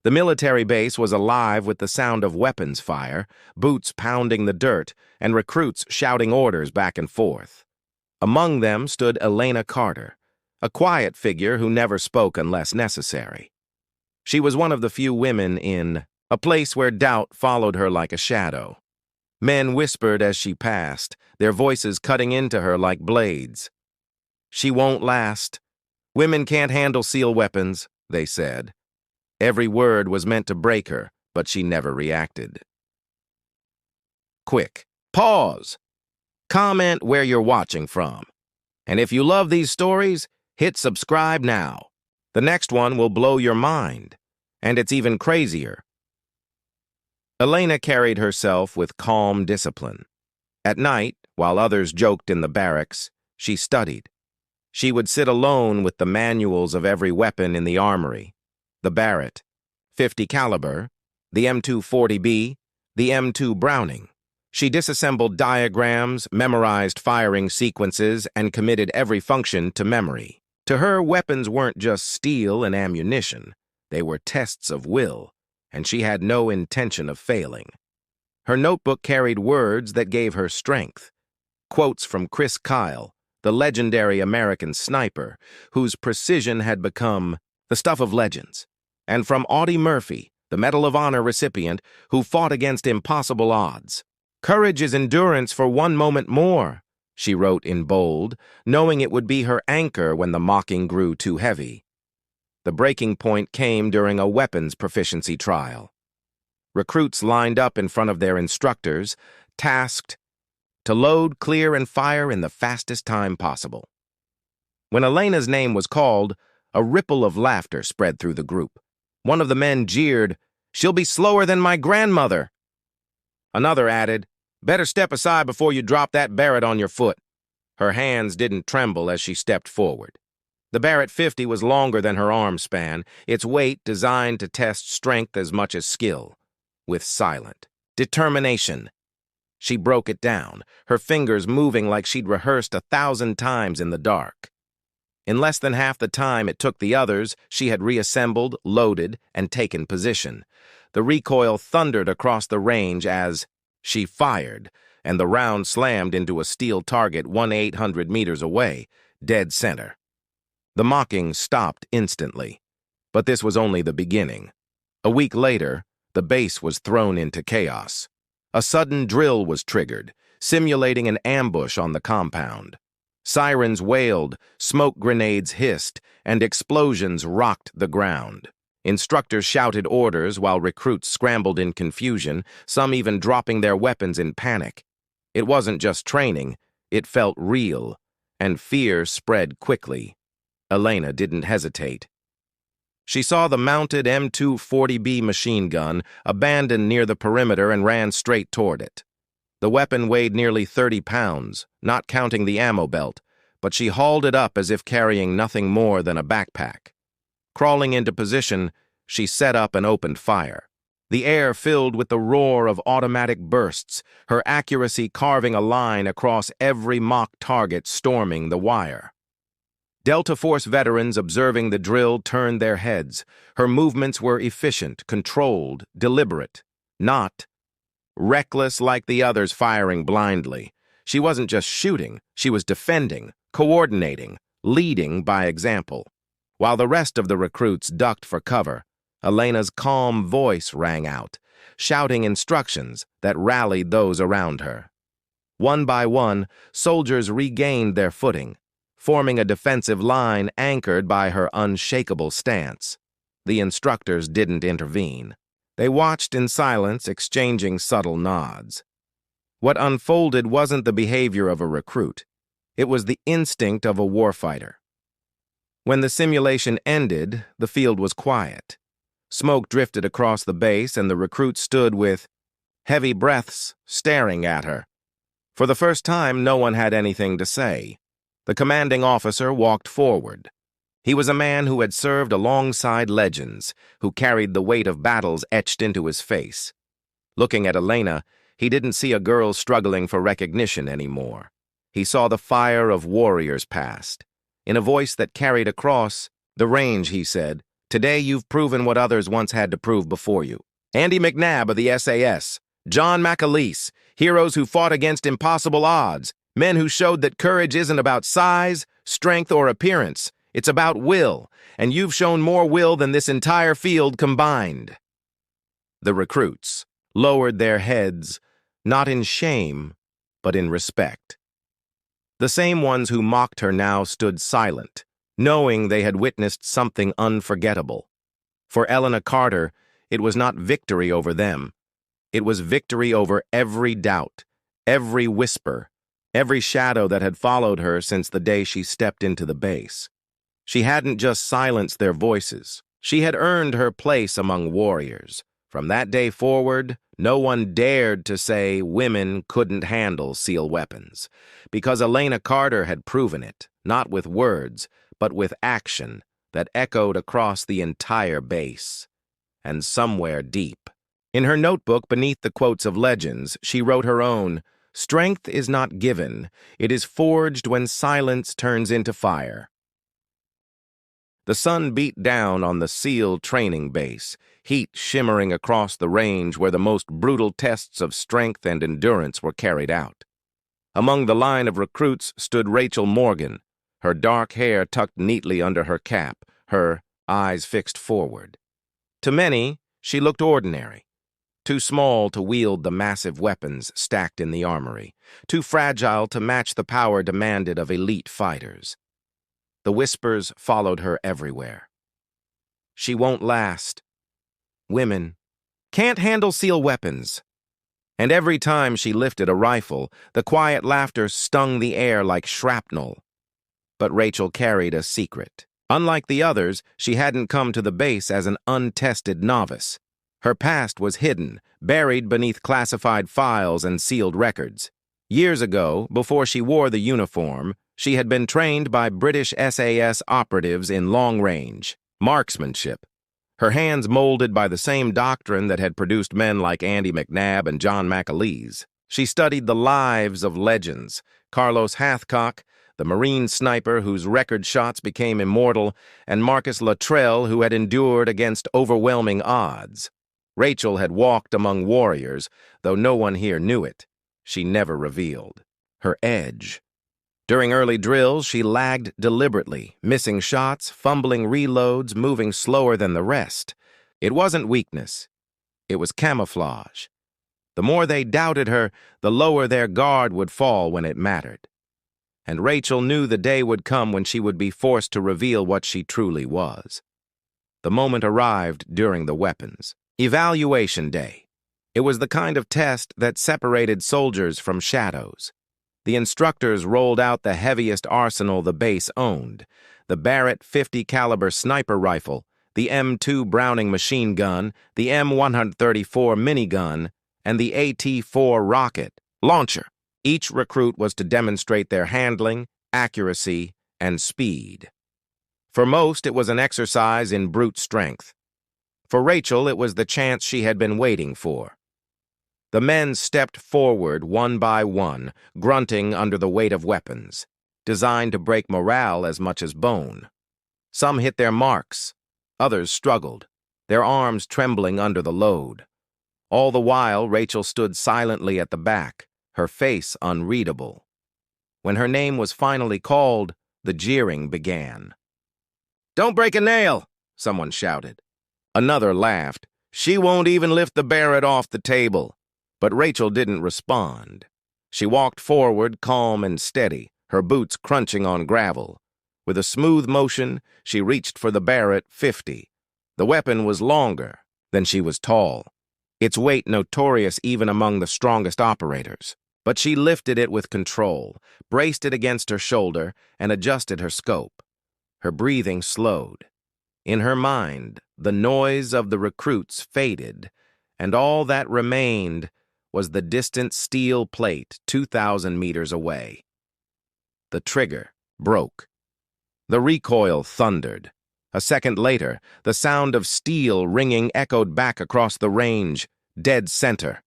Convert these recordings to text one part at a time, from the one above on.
The military base was alive with the sound of weapons fire, boots pounding the dirt, and recruits shouting orders back and forth. Among them stood Elena Carter, a quiet figure who never spoke unless necessary. She was one of the few women in a place where doubt followed her like a shadow. Men whispered as she passed, their voices cutting into her like blades. "She won't last. Women can't handle SEAL weapons," they said. Every word was meant to break her, but she never reacted. Quick, pause. Comment where you're watching from. And if you love these stories, hit subscribe now. The next one will blow your mind, and it's even crazier. Elena carried herself with calm discipline. At night, while others joked in the barracks, she studied. She would sit alone with the manuals of every weapon in the armory: the Barrett, .50 caliber, the M240B, the M2 Browning. She disassembled diagrams, memorized firing sequences, and committed every function to memory. To her, weapons weren't just steel and ammunition. They were tests of will, and she had no intention of failing. Her notebook carried words that gave her strength. Quotes from Chris Kyle, the legendary American sniper, whose precision had become the stuff of legends, and from Audie Murphy, the Medal of Honor recipient, who fought against impossible odds. "Courage is endurance for one moment more," she wrote in bold, knowing it would be her anchor when the mocking grew too heavy. The breaking point came during a weapons proficiency trial. Recruits lined up in front of their instructors, tasked to load, clear, and fire in the fastest time possible. When Elena's name was called, a ripple of laughter spread through the group. One of the men jeered, "She'll be slower than my grandmother." Another added, "Better step aside before you drop that Barrett on your foot." Her hands didn't tremble as she stepped forward. The Barrett 50 was longer than her arm span, its weight designed to test strength as much as skill. With silent determination, she broke it down, her fingers moving like she'd rehearsed 1,000 times in the dark. In less than half the time it took the others, she had reassembled, loaded, and taken position. The recoil thundered across the range as she fired, and the round slammed into a steel target 1,800 meters away, dead center. The mocking stopped instantly, but this was only the beginning. A week later, the base was thrown into chaos. A sudden drill was triggered, simulating an ambush on the compound. Sirens wailed, smoke grenades hissed, and explosions rocked the ground. Instructors shouted orders while recruits scrambled in confusion, some even dropping their weapons in panic. It wasn't just training, it felt real, and fear spread quickly. Elena didn't hesitate. She saw the mounted M240B machine gun abandoned near the perimeter and ran straight toward it. The weapon weighed nearly 30 pounds, not counting the ammo belt, but she hauled it up as if carrying nothing more than a backpack. Crawling into position, she set up and opened fire. The air filled with the roar of automatic bursts, her accuracy carving a line across every mock target storming the wire. Delta Force veterans observing the drill turned their heads. Her movements were efficient, controlled, deliberate, not reckless like the others firing blindly. She wasn't just shooting, she was defending, coordinating, leading by example. While the rest of the recruits ducked for cover, Elena's calm voice rang out, shouting instructions that rallied those around her. One by one, soldiers regained their footing, forming a defensive line anchored by her unshakable stance. The instructors didn't intervene. They watched in silence, exchanging subtle nods. What unfolded wasn't the behavior of a recruit. It was the instinct of a warfighter. When the simulation ended, the field was quiet. Smoke drifted across the base, and the recruits stood with heavy breaths, staring at her. For the first time, no one had anything to say. The commanding officer walked forward. He was a man who had served alongside legends, who carried the weight of battles etched into his face. Looking at Elena, he didn't see a girl struggling for recognition anymore. He saw the fire of warriors past. In a voice that carried across the range, he said, Today you've proven what others once had to prove before you. Andy McNabb of the SAS, John McAleese, heroes who fought against impossible odds, men who showed that courage isn't about size, strength, or appearance. It's about will, and you've shown more will than this entire field combined. The recruits lowered their heads, not in shame, but in respect. The same ones who mocked her now stood silent, knowing they had witnessed something unforgettable. For Elena Carter, it was not victory over them. It was victory over every doubt, every whisper, every shadow that had followed her since the day she stepped into the base. She hadn't just silenced their voices. She had earned her place among warriors. From that day forward, no one dared to say women couldn't handle SEAL weapons, because Elena Carter had proven it, not with words, but with action that echoed across the entire base. And somewhere deep, in her notebook beneath the quotes of legends, she wrote her own, "Strength is not given, it is forged when silence turns into fire." The sun beat down on the SEAL training base, heat shimmering across the range where the most brutal tests of strength and endurance were carried out. Among the line of recruits stood Rachel Morgan, her dark hair tucked neatly under her cap, her eyes fixed forward. To many, she looked ordinary, too small to wield the massive weapons stacked in the armory, too fragile to match the power demanded of elite fighters. The whispers followed her everywhere. She won't last. Women can't handle SEAL weapons. And every time she lifted a rifle, the quiet laughter stung the air like shrapnel. But Rachel carried a secret. Unlike the others, she hadn't come to the base as an untested novice. Her past was hidden, buried beneath classified files and sealed records. Years ago, before she wore the uniform, she had been trained by British SAS operatives in long-range marksmanship. Her hands molded by the same doctrine that had produced men like Andy McNabb and John McAleese. She studied the lives of legends, Carlos Hathcock, the Marine sniper whose record shots became immortal, and Marcus Luttrell, who had endured against overwhelming odds. Rachel had walked among warriors, though no one here knew it. She never revealed her edge. During early drills, she lagged deliberately, missing shots, fumbling reloads, moving slower than the rest. It wasn't weakness. It was camouflage. The more they doubted her, the lower their guard would fall when it mattered. And Rachel knew the day would come when she would be forced to reveal what she truly was. The moment arrived during the weapons. Evaluation day. It was the kind of test that separated soldiers from shadows. The instructors rolled out the heaviest arsenal the base owned, the Barrett .50 caliber sniper rifle, the M2 Browning machine gun, the M134 minigun, and the AT-4 rocket launcher. Each recruit was to demonstrate their handling, accuracy, and speed. For most, it was an exercise in brute strength. For Rachel, it was the chance she had been waiting for. The men stepped forward one by one, grunting under the weight of weapons, designed to break morale as much as bone. Some hit their marks. Others struggled, their arms trembling under the load. All the while, Rachel stood silently at the back, her face unreadable. When her name was finally called, the jeering began. "Don't break a nail!" someone shouted. Another laughed. "She won't even lift the Barrett off the table." But Rachel didn't respond. She walked forward, calm and steady, her boots crunching on gravel. With a smooth motion, she reached for the Barrett .50. The weapon was longer than she was tall, its weight notorious even among the strongest operators. But she lifted it with control, braced it against her shoulder, and adjusted her scope. Her breathing slowed. In her mind, the noise of the recruits faded, and all that remained was the distant steel plate 2,000 meters away. The trigger broke. The recoil thundered. A second later, the sound of steel ringing echoed back across the range, dead center.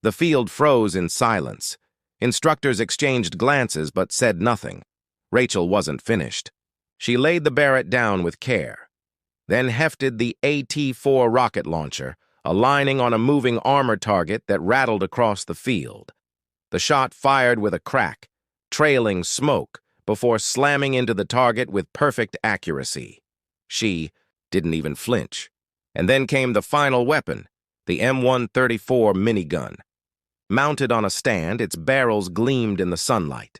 The field froze in silence. Instructors exchanged glances but said nothing. Rachel wasn't finished. She laid the Barrett down with care. then hefted the AT-4 rocket launcher, aligning on a moving armor target that rattled across the field. The shot fired with a crack, trailing smoke, before slamming into the target with perfect accuracy. She didn't even flinch. And then came the final weapon, the M134 minigun. Mounted on a stand, its barrels gleamed in the sunlight.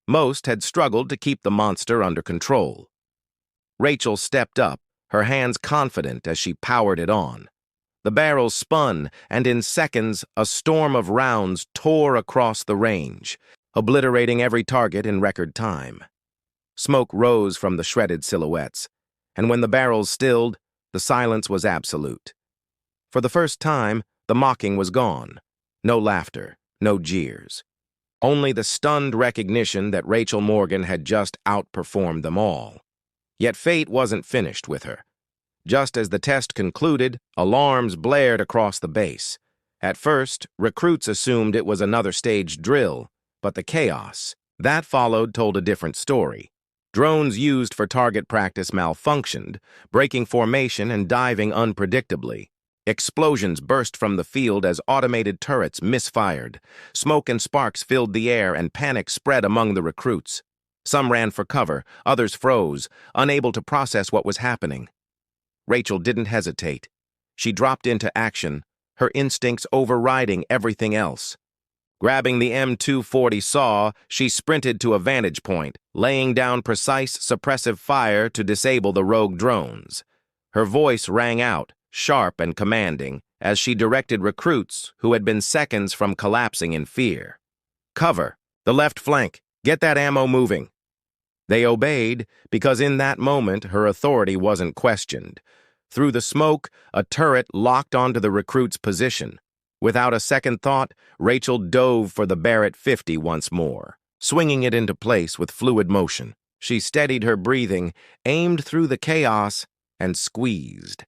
Most had struggled to keep the monster under control. Rachel stepped up, her hands confident as she powered it on. The barrels spun, and in seconds, a storm of rounds tore across the range, obliterating every target in record time. Smoke rose from the shredded silhouettes, and when the barrels stilled, the silence was absolute. For the first time, the mocking was gone. No laughter, no jeers. Only the stunned recognition that Rachel Morgan had just outperformed them all. Yet fate wasn't finished with her. Just as the test concluded, alarms blared across the base. At first, recruits assumed it was another staged drill, but the chaos that followed told a different story. Drones used for target practice malfunctioned, breaking formation and diving unpredictably. Explosions burst from the field as automated turrets misfired. Smoke and sparks filled the air, and panic spread among the recruits. Some ran for cover, others froze, unable to process what was happening. Rachel didn't hesitate. She dropped into action, her instincts overriding everything else. Grabbing the M240 saw, she sprinted to a vantage point, laying down precise, suppressive fire to disable the rogue drones. Her voice rang out, sharp and commanding, as she directed recruits who had been seconds from collapsing in fear. "Cover! The left flank! Get that ammo moving!" They obeyed because in that moment her authority wasn't questioned. Through the smoke, a turret locked onto the recruit's position. Without a second thought, Rachel dove for the Barrett 50 once more, swinging it into place with fluid motion. She steadied her breathing, aimed through the chaos, and squeezed.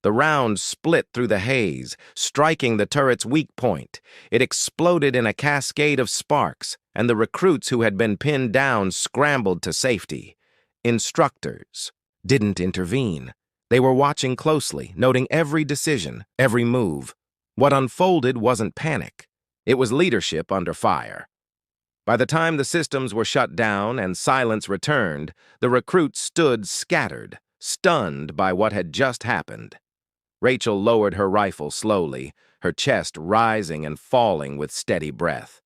The round split through the haze, striking the turret's weak point. It exploded in a cascade of sparks, and the recruits who had been pinned down scrambled to safety. Instructors didn't intervene. They were watching closely, noting every decision, every move. What unfolded wasn't panic. It was leadership under fire. By the time the systems were shut down and silence returned, the recruits stood scattered, stunned by what had just happened. Rachel lowered her rifle slowly, her chest rising and falling with steady breath.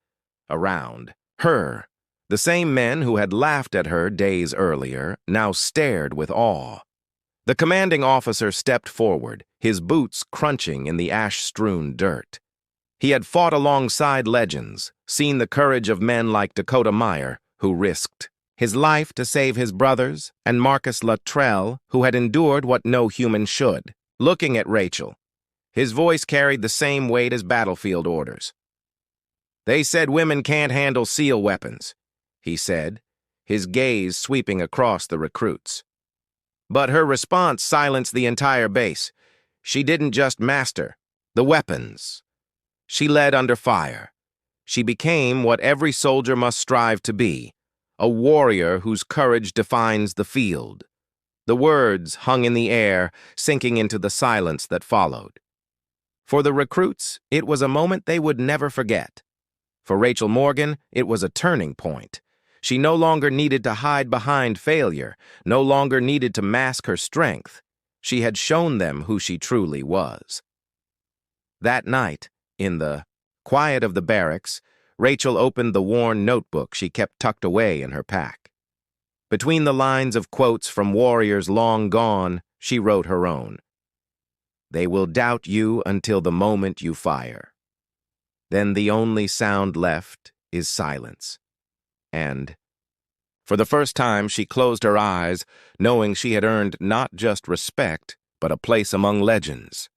Around her, the same men who had laughed at her days earlier now stared with awe. The commanding officer stepped forward, his boots crunching in the ash-strewn dirt. He had fought alongside legends, seen the courage of men like Dakota Meyer, who risked his life to save his brothers, and Marcus Luttrell, who had endured what no human should. Looking at Rachel, his voice carried the same weight as battlefield orders. "They said women can't handle SEAL weapons," he said, his gaze sweeping across the recruits. But her response silenced the entire base. She didn't just master the weapons. She led under fire. She became what every soldier must strive to be, a warrior whose courage defines the field. The words hung in the air, sinking into the silence that followed. For the recruits, it was a moment they would never forget. For Rachel Morgan, it was a turning point. She no longer needed to hide behind failure, no longer needed to mask her strength. She had shown them who she truly was. That night, in the quiet of the barracks, Rachel opened the worn notebook she kept tucked away in her pack. Between the lines of quotes from warriors long gone, she wrote her own. "They will doubt you until the moment you fire. Then the only sound left is silence." And, for the first time, she closed her eyes, knowing she had earned not just respect, but a place among legends.